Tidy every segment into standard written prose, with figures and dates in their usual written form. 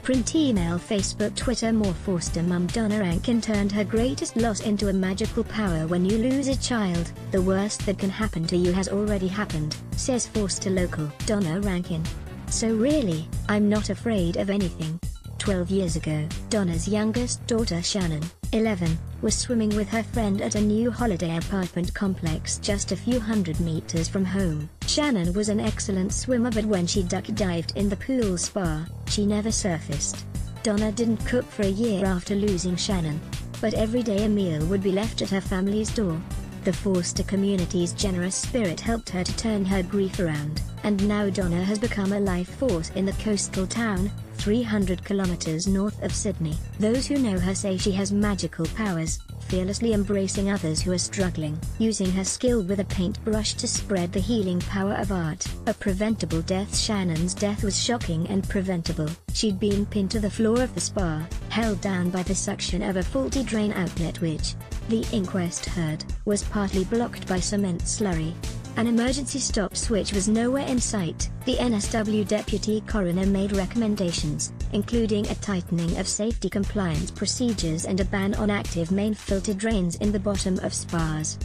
Print, email, Facebook, Twitter. More. Forster mum Donna Rankin turned her greatest loss into a magical power. When you lose a child, the worst that can happen to you has already happened, says Forster local Donna Rankin. So really, I'm not afraid of anything. 12 years ago, Donna's youngest daughter Shannon, 11, was swimming with her friend at a new holiday apartment complex just a few hundred meters from home. Shannon was an excellent swimmer, but when she duck dived in the pool spa, she never surfaced. Donna didn't cook for a year after losing Shannon, but every day a meal would be left at her family's door. The Forster community's generous spirit helped her to turn her grief around, and now Donna has become a life force in the coastal town, 300 kilometers north of Sydney. Those who know her say she has magical powers, fearlessly embracing others who are struggling, using her skill with a paintbrush to spread the healing power of art. A preventable death. Shannon's death was shocking and preventable. She'd been pinned to the floor of the spa, held down by the suction of a faulty drain outlet which, the inquest heard, was partly blocked by cement slurry. An emergency stop switch was nowhere in sight. The NSW deputy coroner made recommendations, including a tightening of safety compliance procedures and a ban on active main filter drains in the bottom of spas.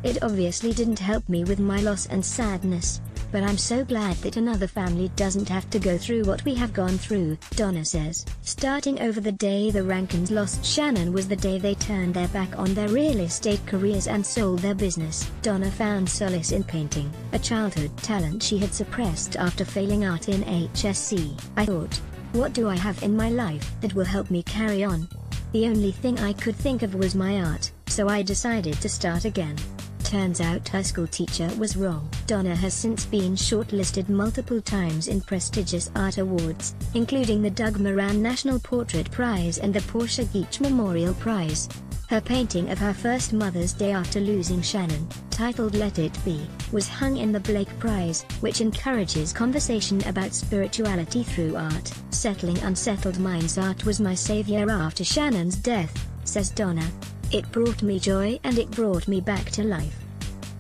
It obviously didn't help me with my loss and sadness, but I'm so glad that another family doesn't have to go through what we have gone through, Donna says. Starting over the day the Rankins lost Shannon was the day they turned their back on their real estate careers and sold their business. Donna found solace in painting, a childhood talent she had suppressed after failing art in HSC. I thought, what do I have in my life that will help me carry on? The only thing I could think of was my art, so I decided to start again. Turns out her school teacher was wrong. Donna has since been shortlisted multiple times in prestigious art awards, including the Doug Moran National Portrait Prize and the Portia Geach Memorial Prize. Her painting of her first Mother's Day after losing Shannon, titled Let It Be, was hung in the Blake Prize, which encourages conversation about spirituality through art. Settling unsettled minds. Art was my savior after Shannon's death, says Donna. It brought me joy and it brought me back to life.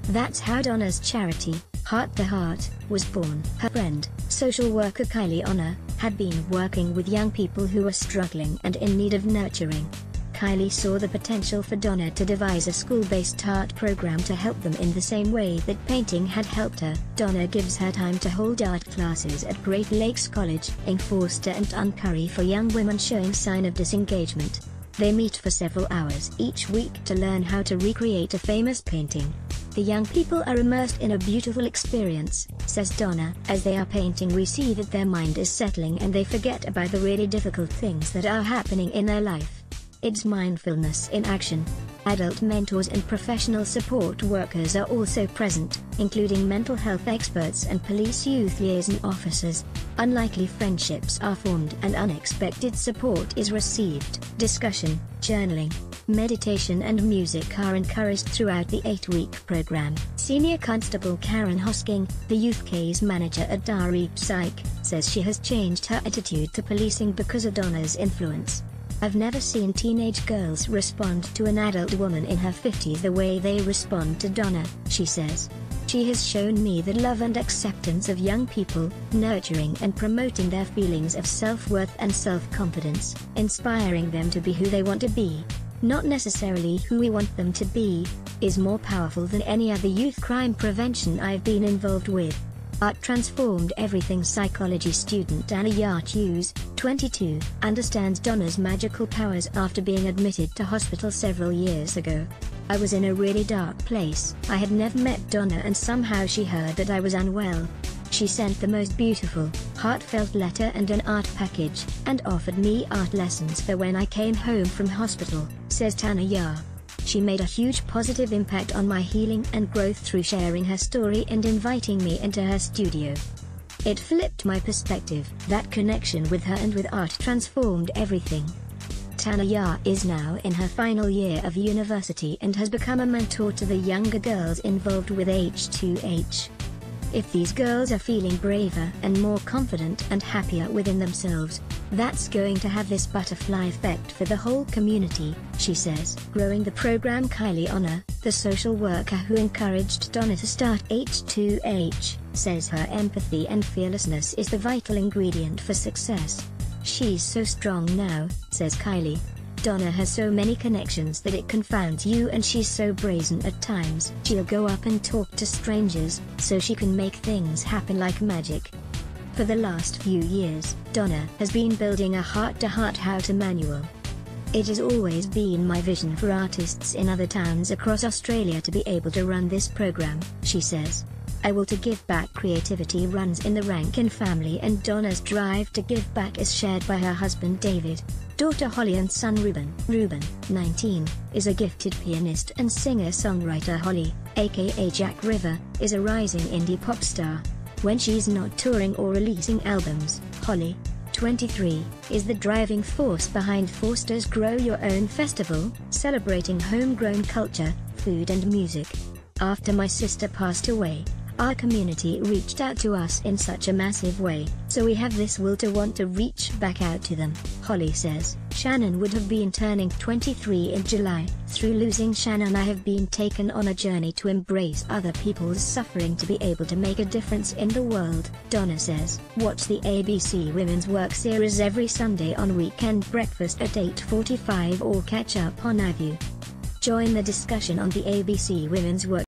That's how Donna's charity, Heart to Heart, was born. Her friend, social worker Kylie Honor, had been working with young people who were struggling and in need of nurturing. Kylie saw the potential for Donna to devise a school-based art program to help them in the same way that painting had helped her. Donna gives her time to hold art classes at Great Lakes College in Forster and Uncurry for young women showing sign of disengagement. They meet for several hours each week to learn how to recreate a famous painting. The young people are immersed in a beautiful experience, says Donna. As they are painting, we see that their mind is settling and they forget about the really difficult things that are happening in their life. It's mindfulness in action. Adult mentors and professional support workers are also present, including mental health experts and police youth liaison officers. Unlikely friendships are formed and unexpected support is received. Discussion, journaling, meditation and music are encouraged throughout the 8-week program. Senior Constable Karen Hosking, the youth case manager at Dari Psych, says she has changed her attitude to policing because of Donna's influence. I've never seen teenage girls respond to an adult woman in her 50s the way they respond to Donna, she says. She has shown me the love and acceptance of young people, nurturing and promoting their feelings of self-worth and self-confidence, inspiring them to be who they want to be, not necessarily who we want them to be, is more powerful than any other youth crime prevention I've been involved with. Art transformed everything. Psychology student Donna Hughes, 22, understands Donna's magical powers after being admitted to hospital several years ago. I was in a really dark place. I had never met Donna and somehow she heard that I was unwell. She sent the most beautiful, heartfelt letter and an art package, and offered me art lessons for when I came home from hospital, says Donna. She made a huge positive impact on my healing and growth through sharing her story and inviting me into her studio. It flipped my perspective. That connection with her and with art transformed everything. Donna is now in her final year of university and has become a mentor to the younger girls involved with H2H. If these girls are feeling braver and more confident and happier within themselves, that's going to have this butterfly effect for the whole community, she says. Growing the program. Kylie Honor, the social worker who encouraged Donna to start H2H, says her empathy and fearlessness is the vital ingredient for success. She's so strong now, says Kylie. Donna has so many connections that it confounds you, and she's so brazen at times. She'll go up and talk to strangers, so she can make things happen like magic. For the last few years, Donna has been building a heart-to-heart how-to manual. It has always been my vision for artists in other towns across Australia to be able to run this program, she says. I will to give back. Creativity runs in the Rankin family, and Donna's drive to give back is shared by her husband David, daughter Holly and son Ruben. Ruben, 19, is a gifted pianist and singer-songwriter. Holly, aka Jack River, is a rising indie pop star. When she's not touring or releasing albums, Holly, 23, is the driving force behind Forster's Grow Your Own festival, celebrating homegrown culture, food and music. After my sister passed away, our community reached out to us in such a massive way, so we have this will to want to reach back out to them, Holly says. Shannon would have been turning 23 in July. Through losing Shannon, I have been taken on a journey to embrace other people's suffering to be able to make a difference in the world, Donna says. Watch the ABC Women's Work series every Sunday on Weekend Breakfast at 8:45 or catch up on iView. Join the discussion on the ABC Women's Work